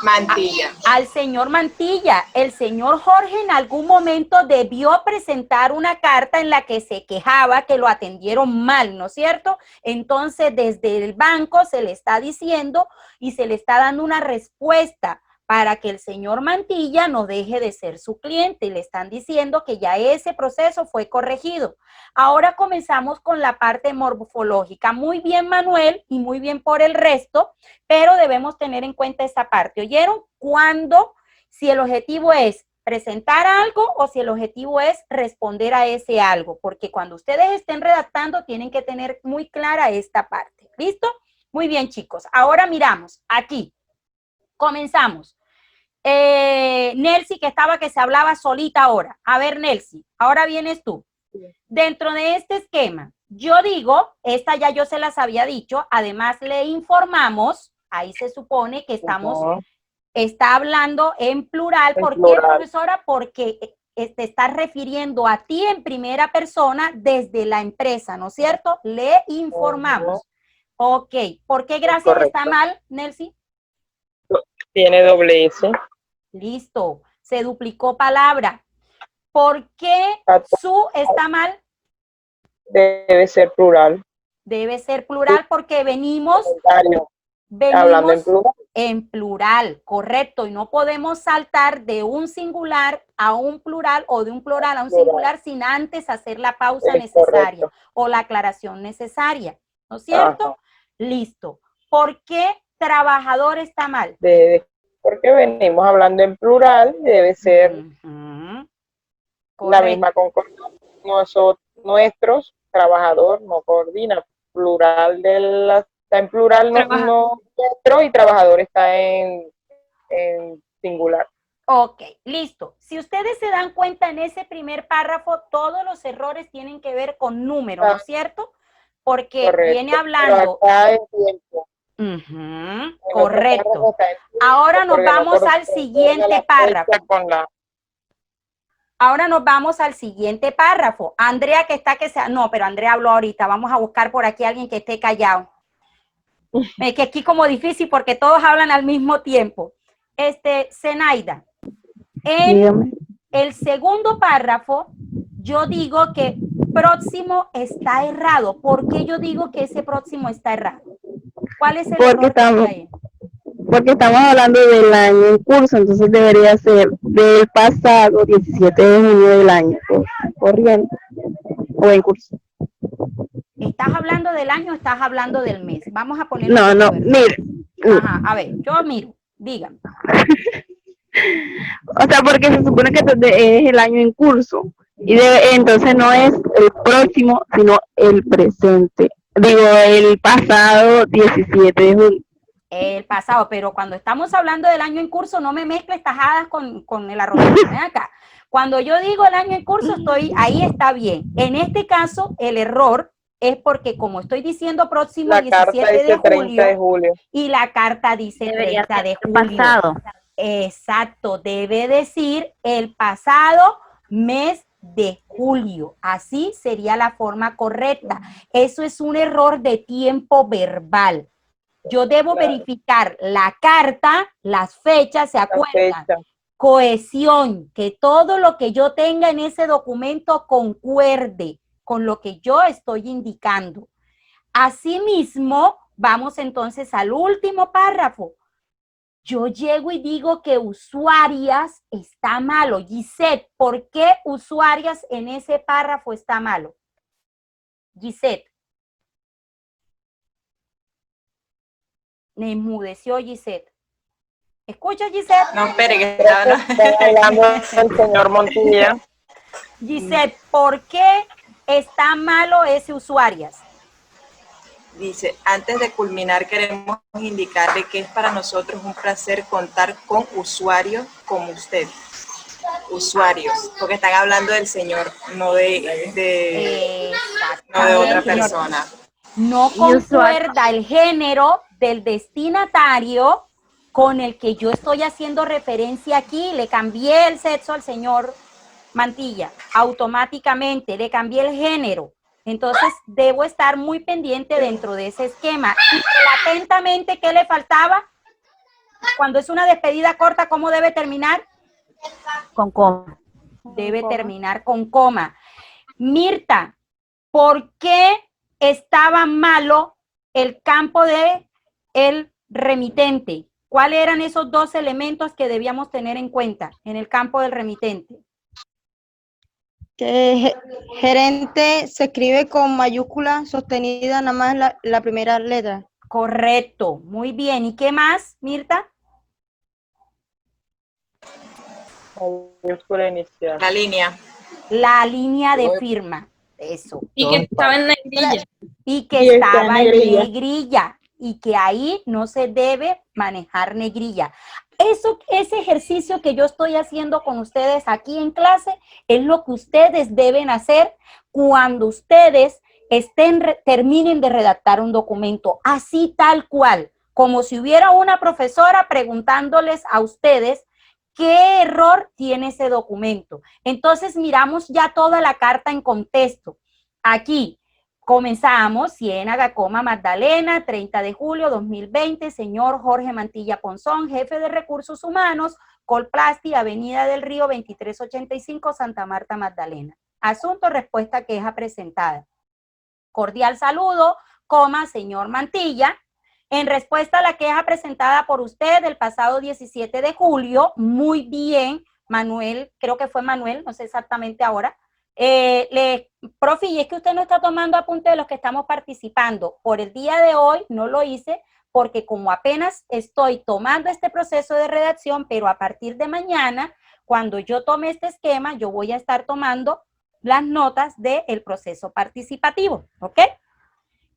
Mantilla. Al señor Mantilla. El señor Jorge en algún momento debió presentar una carta en la que se quejaba que lo atendieron mal, ¿no es cierto? Entonces, desde el banco se le está diciendo y se le está dando una respuesta para que el señor Mantilla no deje de ser su cliente. Y le están diciendo que ya ese proceso fue corregido. Ahora comenzamos con la parte morfológica. Muy bien, Manuel, y muy bien por el resto, pero debemos tener en cuenta esa parte. ¿Oyeron? Cuando, si el objetivo es presentar algo o si el objetivo es responder a ese algo, porque cuando ustedes estén redactando tienen que tener muy clara esta parte. ¿Listo? Muy bien, chicos. Ahora miramos aquí. Comenzamos. Nelsi, que se hablaba solita ahora. A ver, Nelsi, ahora vienes tú. Dentro de este esquema, yo digo, esta ya yo se las había dicho, además le informamos, ahí se supone que está hablando en plural. ¿Por qué, profesora? Porque te estás refiriendo a ti en primera persona desde la empresa, ¿no es cierto? Le informamos. Ok, ¿por qué gracias está mal, Nelsi? Tiene doble S. Listo, se duplicó palabra. ¿Por qué su está mal? Debe ser plural. Debe ser plural porque venimos hablando en plural, correcto. Y no podemos saltar de un singular a un plural o de un plural a un singular sin antes hacer la pausa necesaria o la aclaración necesaria, ¿no es cierto? Ajá. Listo. ¿Por qué trabajador está mal? Porque venimos hablando en plural, debe ser la misma concordancia. Nuestros trabajador no coordina, plural está en plural nuestro y trabajador está en singular. Ok, listo. Si ustedes se dan cuenta en ese primer párrafo, todos los errores tienen que ver con números, ¿no es cierto? Porque viene hablando... correcto. Ahora nos vamos al siguiente párrafo. Ahora nos vamos al siguiente párrafo. Andrea no, pero Andrea habló ahorita. Vamos a buscar por aquí a alguien que esté callado. Es que aquí como difícil porque todos hablan al mismo tiempo. Zenaida, en el segundo párrafo, yo digo que próximo está errado. ¿Por qué yo digo que ese próximo está errado? ¿Cuál es el error que hay ahí? porque estamos hablando del año en curso, entonces debería ser del pasado 17 de junio del año corriente o en curso. ¿Estás hablando del año o estás hablando del mes? Vamos a ponerlo No, de no, acuerdo. mire. Ajá, a ver, yo miro, dígame. O sea, porque se supone que es el año en curso. Entonces no es el próximo, sino el presente. Digo, el pasado 17 de junio. El pasado, pero cuando estamos hablando del año en curso, no me mezcles tajadas con el arroz. Ven acá. Cuando yo digo el año en curso, ahí está bien. En este caso, el error es porque como estoy diciendo próximo La 17 carta dice de 30 de julio. y la carta dice Debería 30 de ser julio. pasado. Exacto, debe decir el pasado mes de julio. Así sería la forma correcta. Eso es un error de tiempo verbal. Yo debo verificar la carta, las fechas, ¿se acuerdan? Fecha. Cohesión, que todo lo que yo tenga en ese documento concuerde con lo que yo estoy indicando. Asimismo, vamos entonces al último párrafo. Yo llego y digo que usuarias está malo. Gisette, ¿por qué usuarias en ese párrafo está malo? Gisette. Me enmudeció Gisette. ¿Escucha, Gisette? No, espere, que Creo que está hablando el señor Montilla. Gisette, ¿por qué está malo ese usuarias? dice, antes de culminar queremos indicarle que es para nosotros un placer contar con usuarios como usted. Usuarios, porque están hablando del Señor, no de otra persona. No concuerda el género del destinatario con el que yo estoy haciendo referencia aquí. Le cambié el sexo al señor Mantilla, automáticamente, le cambié el género. Entonces, debo estar muy pendiente dentro de ese esquema. Y atentamente, ¿qué le faltaba? Cuando es una despedida corta, ¿cómo debe terminar? Con coma. Debe terminar con coma. Mirta, ¿por qué estaba malo el campo de el remitente? ¿Cuáles eran esos dos elementos que debíamos tener en cuenta en el campo del remitente? Que gerente se escribe con mayúscula sostenida nada más la primera letra. Correcto, muy bien. ¿Y qué más, Mirta? Mayúscula inicial. La línea. La línea de firma. Eso. Y que estaba en negrilla. Y que estaba en negrilla. Y que ahí no se debe manejar negrilla. Ese ejercicio que yo estoy haciendo con ustedes aquí en clase es lo que ustedes deben hacer cuando ustedes terminen de redactar un documento, así tal cual, como si hubiera una profesora preguntándoles a ustedes qué error tiene ese documento. Entonces miramos ya toda la carta en contexto. Aquí comenzamos, Ciénaga, Magdalena, 30 de julio 2020, señor Jorge Mantilla Ponzón, jefe de Recursos Humanos, Colplasti, Avenida del Río 2385, Santa Marta, Magdalena. Asunto, respuesta, queja presentada. Cordial saludo, señor Mantilla. En respuesta a la queja presentada por usted el pasado 17 de julio, muy bien, Manuel, creo que fue Manuel, no sé exactamente ahora, profe, y es que usted no está tomando apunte de los que estamos participando. Por el día de hoy no lo hice porque como apenas estoy tomando este proceso de redacción, pero a partir de mañana, cuando yo tome este esquema, yo voy a estar tomando las notas del proceso participativo, ¿ok?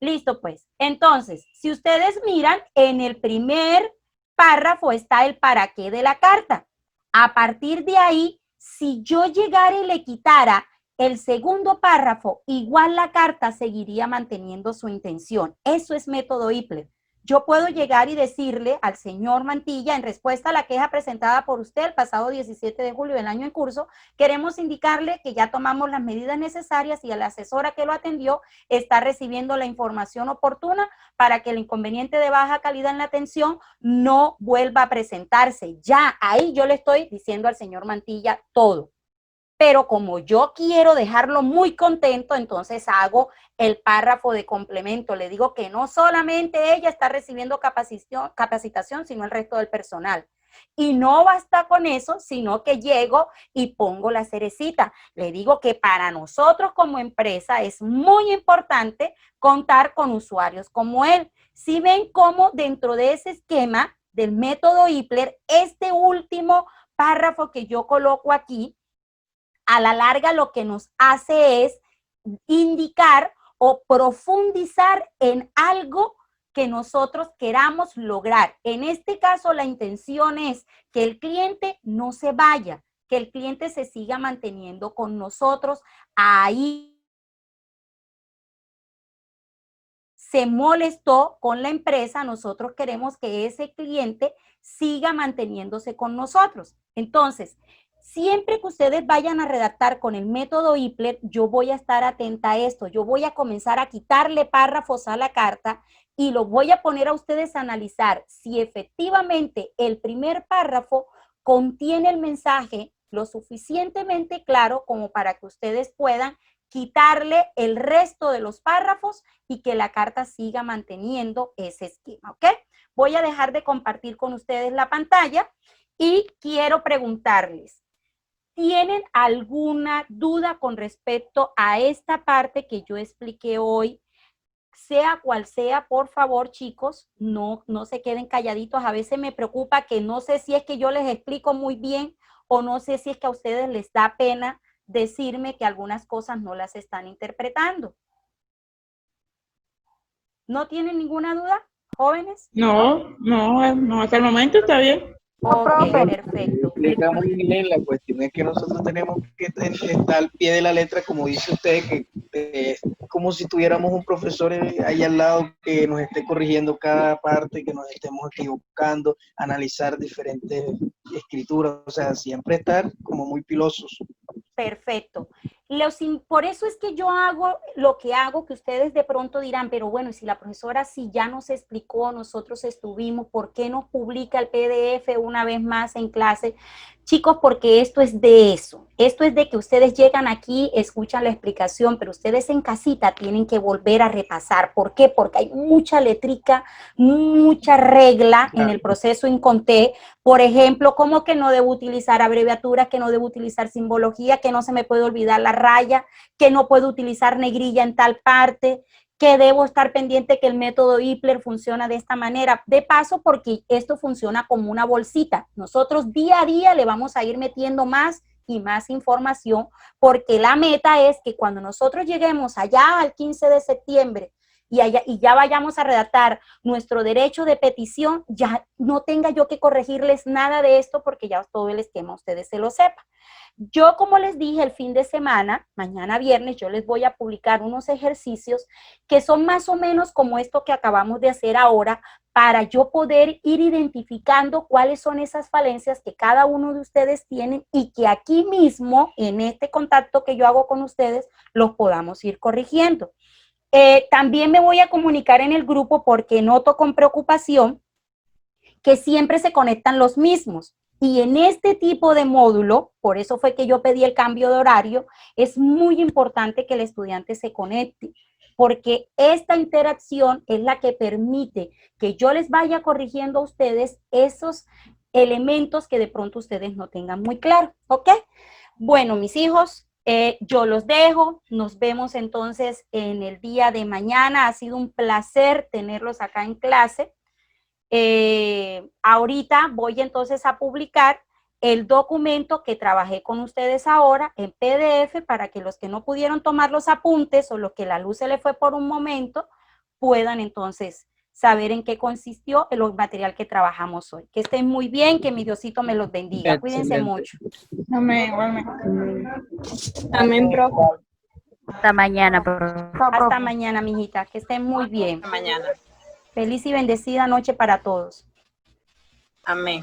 Listo, pues. Entonces, si ustedes miran, en el primer párrafo está el para qué de la carta. A partir de ahí, si yo llegara y le quitara el segundo párrafo, igual la carta seguiría manteniendo su intención. Eso es método Ipler. Yo puedo llegar y decirle al señor Mantilla, en respuesta a la queja presentada por usted el pasado 17 de julio del año en curso, queremos indicarle que ya tomamos las medidas necesarias y la asesora que lo atendió está recibiendo la información oportuna para que el inconveniente de baja calidad en la atención no vuelva a presentarse. Ya ahí yo le estoy diciendo al señor Mantilla todo. pero como yo quiero dejarlo muy contento, entonces hago el párrafo de complemento. Le digo que no solamente ella está recibiendo capacitación, sino el resto del personal. Y no basta con eso, sino que llego y pongo la cerecita. Le digo que para nosotros como empresa es muy importante contar con usuarios como él. Si ven cómo dentro de ese esquema del método IPLER, este último párrafo que yo coloco aquí, a la larga lo que nos hace es indicar o profundizar en algo que nosotros queramos lograr. En este caso, la intención es que el cliente no se vaya, que el cliente se siga manteniendo con nosotros ahí. Se molestó con la empresa, nosotros queremos que ese cliente siga manteniéndose con nosotros. Entonces, siempre que ustedes vayan a redactar con el método IPLER, yo voy a estar atenta a esto. Yo voy a comenzar a quitarle párrafos a la carta y los voy a poner a ustedes a analizar si efectivamente el primer párrafo contiene el mensaje lo suficientemente claro como para que ustedes puedan quitarle el resto de los párrafos y que la carta siga manteniendo ese esquema, ¿ok? Voy a dejar de compartir con ustedes la pantalla y quiero preguntarles, ¿tienen alguna duda con respecto a esta parte que yo expliqué hoy? Sea cual sea, por favor, chicos, no se queden calladitos. A veces me preocupa que no sé si es que yo les explico muy bien o no sé si es que a ustedes les da pena decirme que algunas cosas no las están interpretando. ¿No tienen ninguna duda, jóvenes? No, hasta el momento está bien. Ok, perfecto. Explica muy bien, la cuestión es que nosotros tenemos que estar al pie de la letra, como dice usted, que es como si tuviéramos un profesor ahí al lado que nos esté corrigiendo cada parte, que nos estemos equivocando, analizar diferentes escrituras, o sea, siempre estar como muy pilosos. Perfecto. Por eso es que yo hago lo que hago, que ustedes de pronto dirán, pero bueno, si la profesora sí ya nos explicó, nosotros estuvimos, ¿por qué no publica el PDF una vez más en clase? Chicos, porque esto es de eso. Esto es de que ustedes llegan aquí, escuchan la explicación, pero ustedes en casita tienen que volver a repasar. ¿Por qué? Porque hay mucha letrica, mucha regla en el proceso INCONTE. Por ejemplo, ¿cómo que no debo utilizar abreviaturas, que no debo utilizar simbología, que no se me puede olvidar la raya, que no puedo utilizar negrilla en tal parte, que debo estar pendiente que el método IPLER funciona de esta manera? De paso, porque esto funciona como una bolsita. Nosotros día a día le vamos a ir metiendo más y más información, porque la meta es que cuando nosotros lleguemos allá al 15 de septiembre y ya vayamos a redactar nuestro derecho de petición, ya no tenga yo que corregirles nada de esto, porque ya todo el esquema ustedes se lo sepan. Yo, como les dije, el fin de semana, mañana viernes, yo les voy a publicar unos ejercicios que son más o menos como esto que acabamos de hacer ahora, para yo poder ir identificando cuáles son esas falencias que cada uno de ustedes tienen y que aquí mismo, en este contacto que yo hago con ustedes, los podamos ir corrigiendo. También me voy a comunicar en el grupo porque noto con preocupación que siempre se conectan los mismos. Y en este tipo de módulo, por eso fue que yo pedí el cambio de horario, es muy importante que el estudiante se conecte, porque esta interacción es la que permite que yo les vaya corrigiendo a ustedes esos elementos que de pronto ustedes no tengan muy claro, ¿ok? Bueno, mis hijos, yo los dejo, nos vemos entonces en el día de mañana. Ha sido un placer tenerlos acá en clase. Ahorita voy entonces a publicar el documento que trabajé con ustedes ahora en PDF, para que los que no pudieron tomar los apuntes o los que la luz se le fue por un momento puedan entonces saber en qué consistió el material que trabajamos hoy. Que estén muy bien, que mi Diosito me los bendiga. Cuídense mucho. Amén, igualmente. Amén, profe. Hasta mañana, profe. Hasta mañana, mijita. Que estén muy bien. Hasta mañana. Feliz y bendecida noche para todos. Amén.